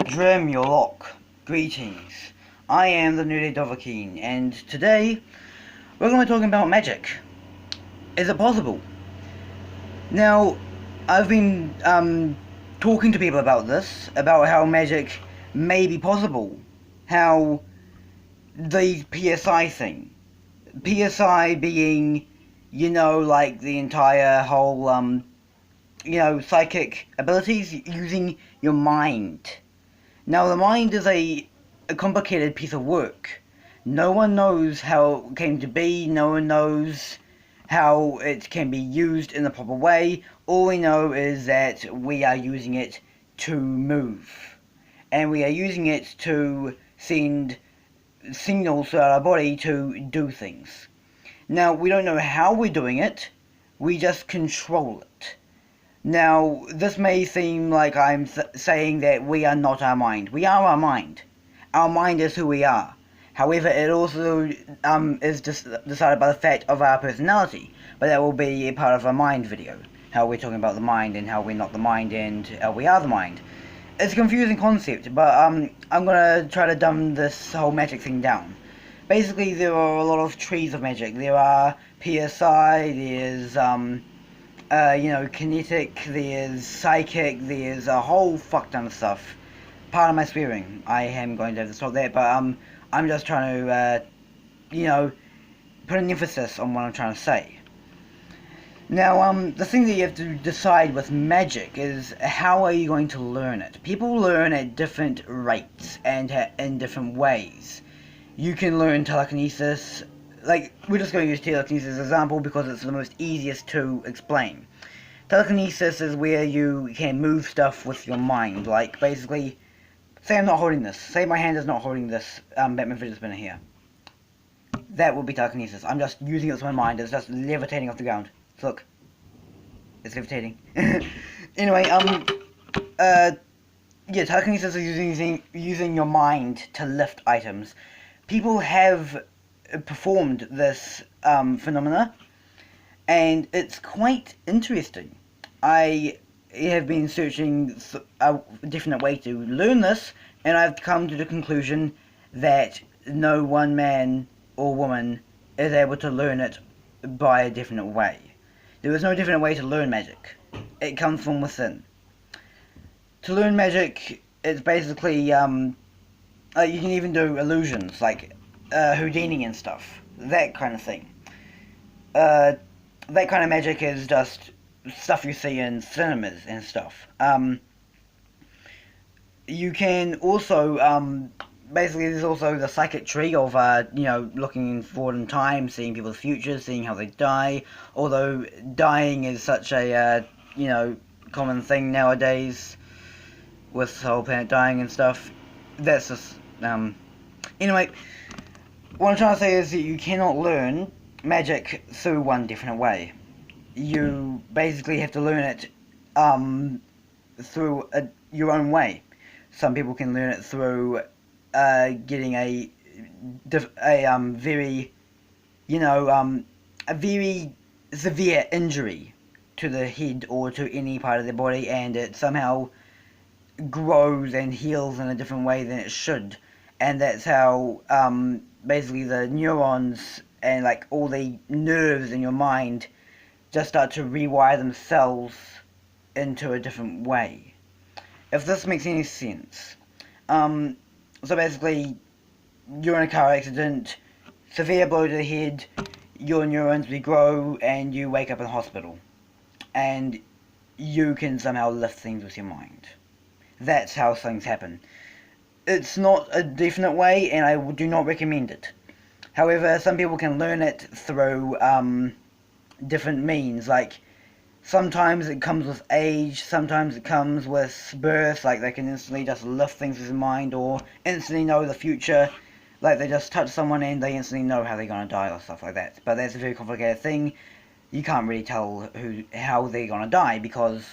Dremulok, greetings. I am the Nerdy Dovahkiin, and today we're going to be talking about magic. Is it possible? Now, I've been talking to people about this, about how magic may be possible, how the PSI thing, PSI being, like the entire whole, psychic abilities using your mind. Now, the mind is a complicated piece of work. No one knows how it came to be, no one knows how it can be used in the proper way. All we know is that we are using it to move. And we are using it to send signals to our body to do things. Now, we don't know how we're doing it, we just control it. Now, this may seem like I'm saying that we are not our mind. We are our mind. Our mind is who we are. However, it also is decided by the fact of our personality. But that will be a part of a mind video. How we're talking about the mind and how we're not the mind and how we are the mind. It's a confusing concept, but I'm going to try to dumb this whole magic thing down. Basically, there are a lot of trees of magic. There are PSI, there's kinetic, there's psychic, there's a whole fuck ton of stuff. Pardon my swearing, I am going to stop there, but I'm just trying to, put an emphasis on what I'm trying to say. Now, the thing that you have to decide with magic is how are you going to learn it? People learn at different rates and in different ways. You can learn telekinesis. Like, we're just going to use telekinesis as an example because it's the most easiest to explain. Telekinesis is where you can move stuff with your mind. Like, basically, say I'm not holding this. Say my hand is not holding this Batman fidget spinner here. That would be telekinesis. I'm just using it with my mind. It's just levitating off the ground. So look. It's levitating. Anyway, telekinesis is using your mind to lift items. People have performed this phenomena, and it's quite interesting. I have been searching a definite way to learn this, and I've come to the conclusion that no one man or woman is able to learn it by a definite way. There is no definite way to learn magic. It comes from within. To learn magic, it's basically, you can even do illusions, like Houdini and stuff. That kind of thing. That kind of magic is just stuff you see in cinemas and stuff. You can also, basically there's also the psychic tree of, looking forward in time, seeing people's futures, seeing how they die. Although dying is such a, common thing nowadays, with the whole planet dying and stuff. That's just, anyway, what I'm trying to say is that you cannot learn magic through one different way. You basically have to learn it, through your own way. Some people can learn it through getting a very severe injury to the head or to any part of their body, and it somehow grows and heals in a different way than it should, and that's how basically the neurons and like all the nerves in your mind just start to rewire themselves into a different way. If this makes any sense. So basically, you're in a car accident, severe blow to the head, your neurons regrow, and you wake up in the hospital. And you can somehow lift things with your mind. That's how things happen. It's not a definite way, and I do not recommend it. However, some people can learn it through different means, like sometimes it comes with age, sometimes it comes with birth, like they can instantly just lift things with their mind, or instantly know the future, like they just touch someone and they instantly know how they're going to die or stuff like that. But that's a very complicated thing. You can't really tell how they're going to die, because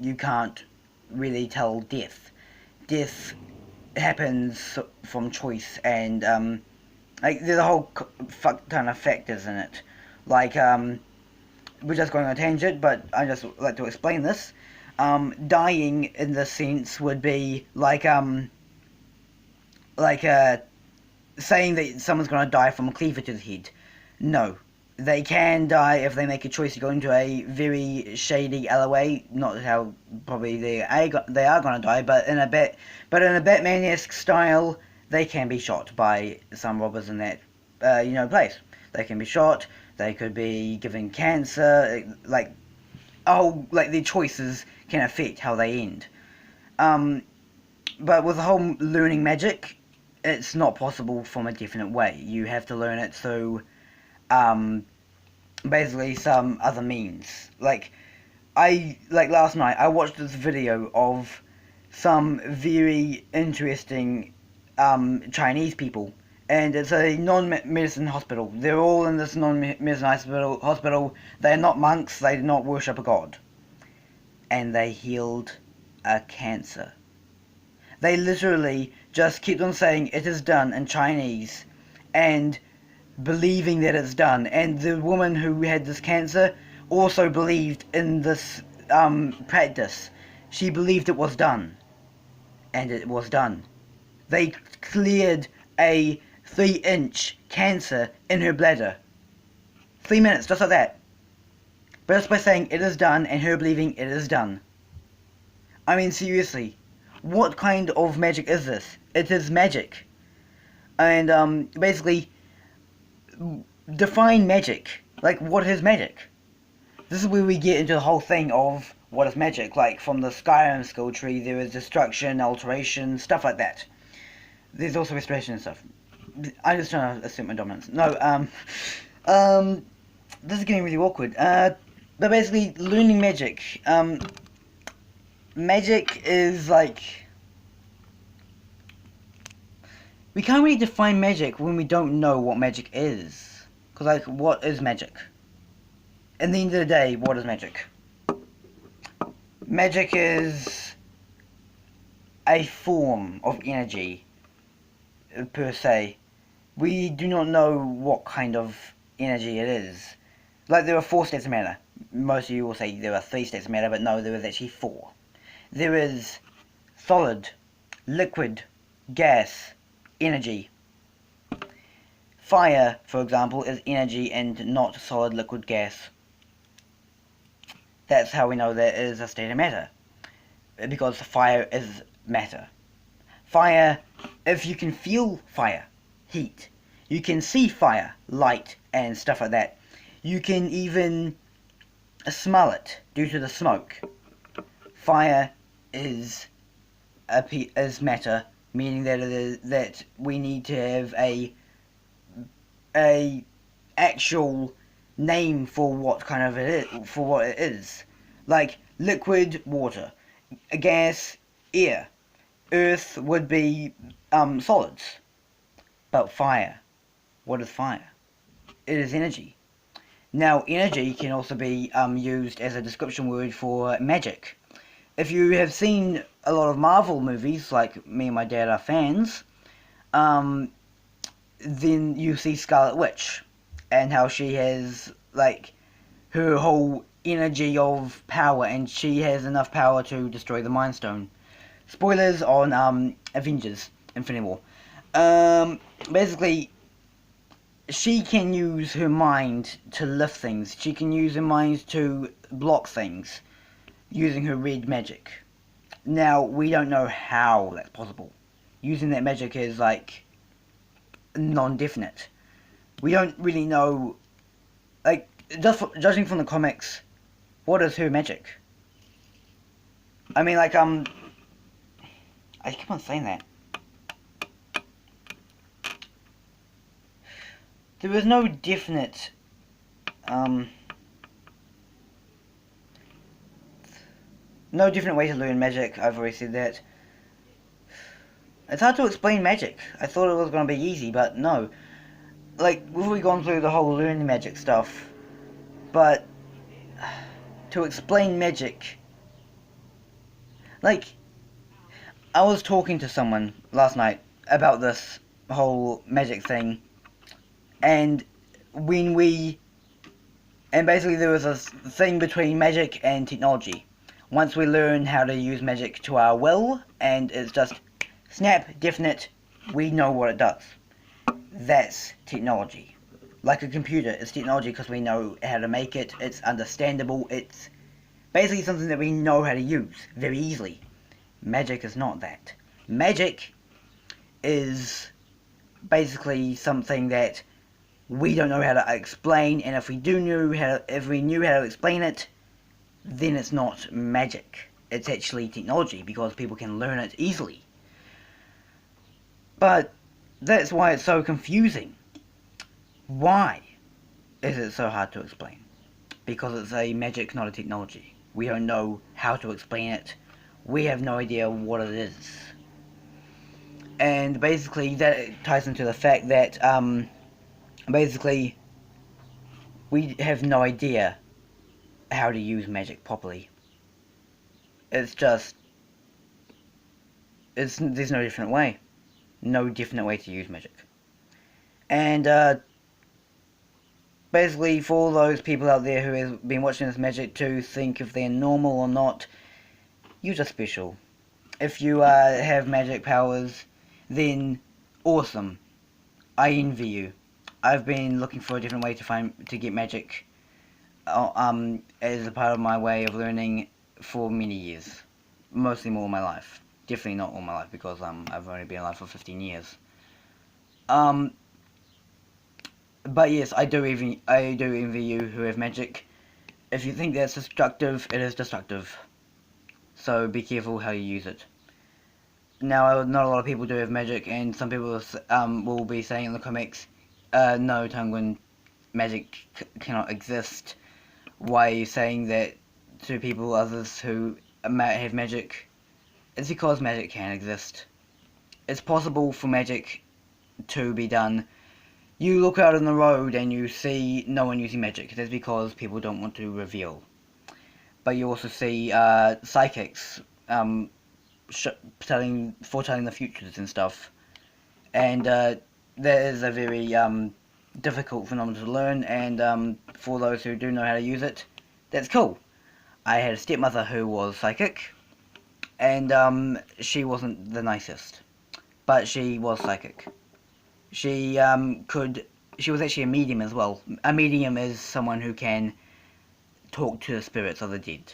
you can't really tell death. Death happens from choice, and there's a whole fuck ton of factors in it. Like, we're just going on a tangent, but I just like to explain this. Dying, in this sense, would be like, like saying that someone's going to die from a cleaver to the head. No. They can die if they make a choice to go into a very shady alleyway. Not how probably they are going to die, but in a Batman-esque style, they can be shot by some robbers in that place. They can be shot. They could be given cancer. Like their choices can affect how they end. But with the whole learning magic, it's not possible from a definite way. You have to learn it through basically some other means. Like last night I watched this video of some very interesting Chinese people, and it's a non-medicine hospital. They're all in this non-medicine hospital. They're not monks. They do not worship a god, and they healed a cancer. They literally just kept on saying it is done in Chinese, and believing that it's done. And the woman who had this cancer also believed in this practice. She believed it was done, and it was done. They cleared a 3-inch cancer in her bladder. 3 minutes, just like that. But just by saying it is done and her believing it is done. I mean, seriously, what kind of magic is this? It is magic. And basically, define magic. Like, what is magic? This is where we get into the whole thing of what is magic. Like, from the Skyrim skill tree, there is destruction, alteration, stuff like that. There's also restoration and stuff. I'm just trying to assert my dominance. No, this is getting really awkward. But basically, learning magic. Magic is like... We can't really define magic when we don't know what magic is. Because, like, what is magic? At the end of the day, what is magic? Magic is a form of energy, per se. We do not know what kind of energy it is. Like, there are 4 states of matter. Most of you will say there are 3 states of matter, but no, there is actually 4. There is solid, liquid, gas, energy. Fire, for example, is energy and not solid, liquid, gas. That's how we know there is a state of matter. Because fire is matter. Fire, if you can feel fire, heat. You can see fire, light, and stuff like that. You can even smell it due to the smoke. Fire is matter, meaning that we need to have a actual name for what kind of it is, for what it is. Like liquid, water, gas, air, earth would be solids. But fire, what is fire? It is energy. Now, energy can also be used as a description word for magic. If you have seen a lot of Marvel movies, like me and my dad are fans, then you see Scarlet Witch, and how she has, like, her whole energy of power, and she has enough power to destroy the Mind Stone. Spoilers on Avengers Infinity War. Basically, she can use her mind to lift things. She can use her mind to block things using her red magic. Now, we don't know how that's possible. Using that magic is, like, non-definite. We don't really know, like, judging from the comics, what is her magic? I mean, like, I keep on saying that. There is no definite, no different way to learn magic. I've already said that. It's hard to explain magic. I thought it was going to be easy, but no. Like, we've already gone through the whole learning magic stuff, but to explain magic, like, I was talking to someone last night about this whole magic thing, and basically there was a thing between magic and technology. Once we learn how to use magic to our will, and it's just snap, definite, We know what it does. That's technology. Like a computer, it's technology because we know how to make it, it's understandable, it's basically something that we know how to use very easily. Magic is not that. Magic is basically something that we don't know how to explain, and if we knew how to explain it, then it's not magic. It's actually technology because people can learn it easily. But that's why it's so confusing. Why is it so hard to explain? Because it's a magic, not a technology. We don't know how to explain it. We have no idea what it is. And basically that ties into the fact that basically we have no idea how to use magic properly. It's just there's no different way. No definite way to use magic. And basically for all those people out there who have been watching this magic to think if they're normal or not, you're just special. If you have magic powers, then awesome. I envy you. I've been looking for a different way to get magic as a part of my way of learning for many years. Mostly more of my life. Definitely not all my life because I've only been alive for 15 years. But yes, I do envy you who have magic. If you think that's destructive, it is destructive. So be careful how you use it. Now, not a lot of people do have magic, and some people will be saying in the comics, no, Tanguin, magic cannot exist. Why are you saying that to people, others who have magic? It's because magic can exist. It's possible for magic to be done. You look out on the road and you see no one using magic. That's because people don't want to reveal. But you also see psychics foretelling the futures and stuff. And that is a very difficult phenomenon to learn, and for those who do know how to use it, that's cool. I had a stepmother who was psychic, and she wasn't the nicest, but she was psychic. She was actually a medium as well. A medium is someone who can talk to the spirits of the dead.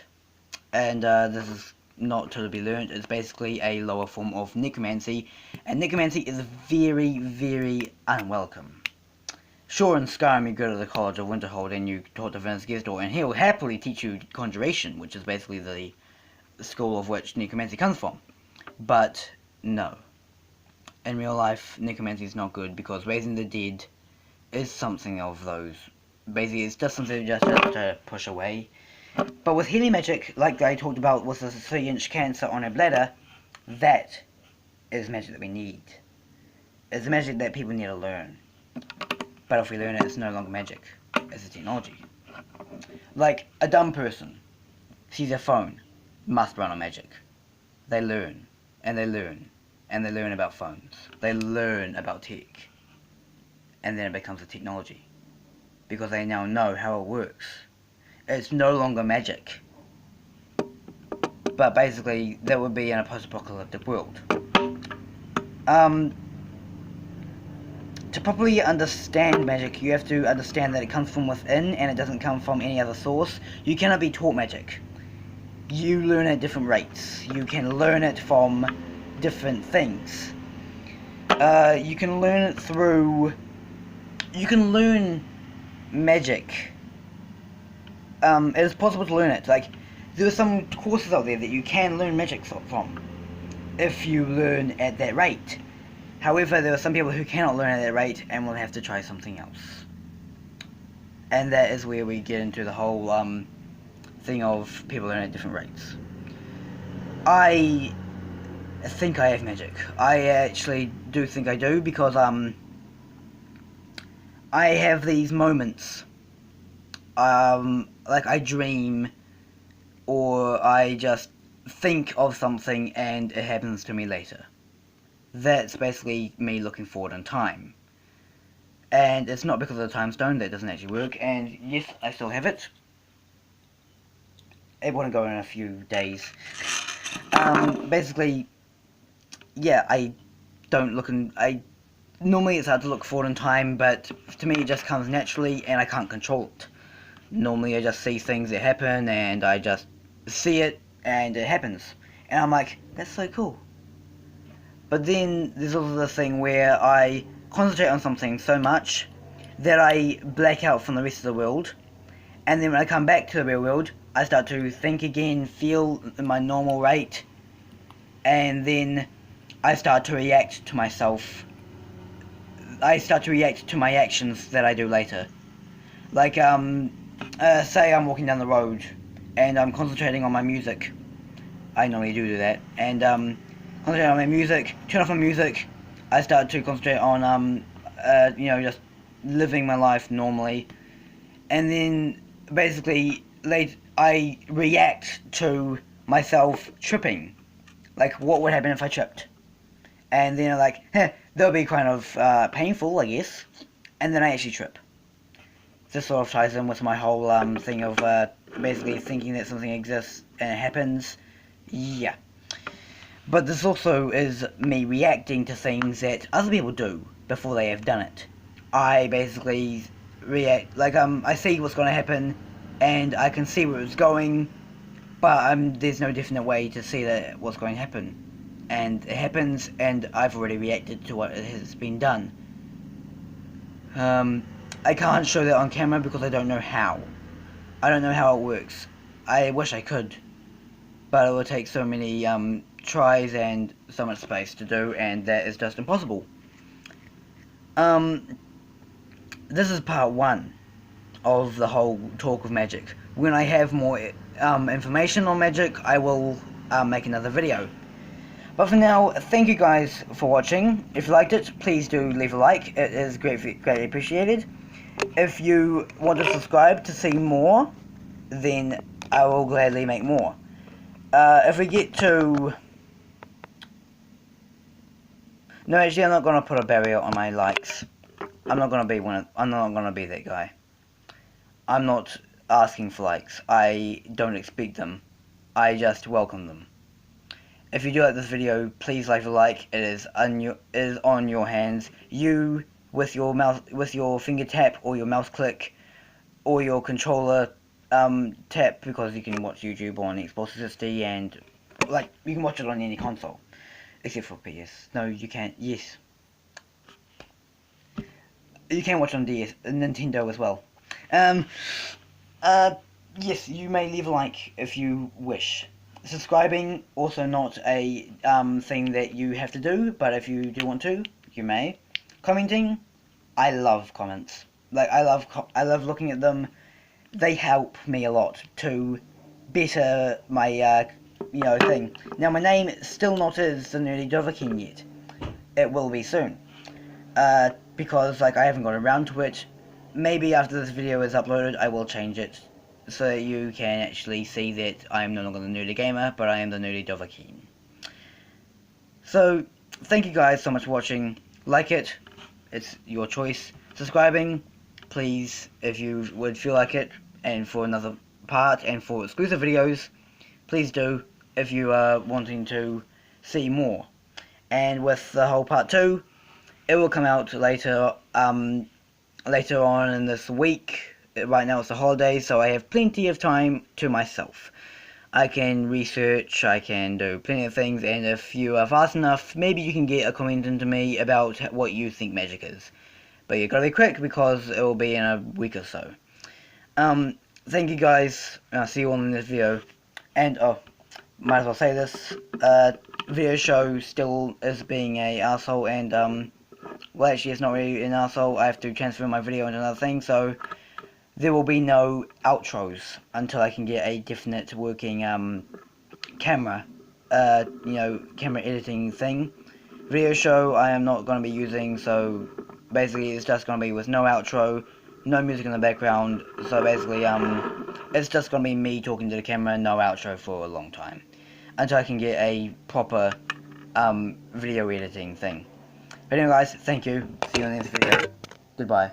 And this is not to be learned. It's basically a lower form of necromancy, and necromancy is very, very unwelcome. Sure, in Skyrim you go to the College of Winterhold and you talk to Vince Gestor, and he'll happily teach you conjuration, which is basically the school of which necromancy comes from. But no. In real life, necromancy is not good because raising the dead is something of those. Basically, it's just something just to push away. But with healing magic, like I talked about with the 3-inch cancer on her bladder, that is magic that we need. It's magic that people need to learn. But if we learn it, it's no longer magic. It's a technology. Like, a dumb person sees a phone, must run on magic. They learn, and they learn, and they learn about phones. They learn about tech. And then it becomes a technology. Because they now know how it works. It's no longer magic. But basically, that would be in a post-apocalyptic world. To properly understand magic, you have to understand that it comes from within and it doesn't come from any other source. You cannot be taught magic. You learn at different rates. You can learn it from different things. You can learn it through... You can learn magic. It is possible to learn it. Like, there are some courses out there that you can learn magic from, if you learn at that rate. However, there are some people who cannot learn at that rate and will have to try something else. And that is where we get into the whole thing of people learn at different rates. I think I have magic. I actually do think I do, because I have these moments. Like I dream, or I just think of something and it happens to me later. That's basically me looking forward in time. And it's not because of the time stone that doesn't actually work, and yes, I still have it. It won't go in a few days. Basically, yeah, I don't look normally it's hard to look forward in time, but to me it just comes naturally and I can't control it. Normally I just see things that happen and I just see it and it happens. And I'm like, that's so cool. But then there's also the thing where I concentrate on something so much that I black out from the rest of the world. And then when I come back to the real world, I start to think again, feel in my normal rate. And then I start to react to myself. I start to react to my actions that I do later. Like, say I'm walking down the road and I'm concentrating on my music. I normally do that. And, concentrate on my music, turn off my music, I start to concentrate on, just living my life normally. And then, basically, I react to myself tripping. Like, what would happen if I tripped? And then I'm like, that would be kind of painful, I guess. And then I actually trip. This sort of ties in with my whole thing of basically thinking that something exists and it happens. Yeah. But this also is me reacting to things that other people do before they have done it. I basically react, like, I see what's going to happen, and I can see where it's going, but there's no definite way to see that what's going to happen. And it happens, and I've already reacted to what has been done. I can't show that on camera because I don't know how. I don't know how it works. I wish I could, but it would take so many tries and so much space to do, and that is just impossible. This is part 1 of the whole talk of magic. When I have more information on magic, I will make another video. But for now, thank you guys for watching. If you liked it, please do leave a like. It is greatly appreciated. If you want to subscribe to see more, then I will gladly make more. If we get to... No, actually, I'm not going to put a barrier on my likes. I'm not going to be that guy. I'm not asking for likes. I don't expect them. I just welcome them. If you do like this video, please leave a like. It is on your hands. You, with your mouse, with your finger tap or your mouse click or your controller tap, because you can watch YouTube on Xbox 360 and you can watch it on any console except for PS. No, you can't. Yes, you can watch it on DS, Nintendo as well. Yes, you may leave a like if you wish. Subscribing, also not a thing that you have to do, but if you do want to, you may. Commenting, I love comments. Like, I love looking at them. They help me a lot to better my, thing. Now, my name still not is the Nerdy Dovahkiin yet. It will be soon. Because, I haven't got around to it. Maybe after this video is uploaded, I will change it, so that you can actually see that I am no longer the Nerdy Gamer, but I am the Nerdy Dovahkiin. So, thank you guys so much for watching. Like it, it's your choice. Subscribing, please, if you would feel like it, and for another part, and for exclusive videos, please do, if you are wanting to see more. And with the whole part 2, it will come out later on in this week. Right now it's the holidays, so I have plenty of time to myself. I can research, I can do plenty of things, and if you are fast enough, maybe you can get a comment into me about what you think magic is. But you gotta be quick, because it will be in a week or so. Thank you guys, and I'll see you all in this video. And, might as well say this, video show still is being a arsehole, and, well, actually it's not really an arsehole. I have to transfer my video into another thing, so there will be no outros until I can get a definite working camera editing thing. Video show I am not going to be using, so basically it's just going to be with no outro, no music in the background, so basically it's just going to be me talking to the camera, no outro for a long time, until I can get a proper video editing thing. But anyway guys, thank you, see you in the next video, goodbye.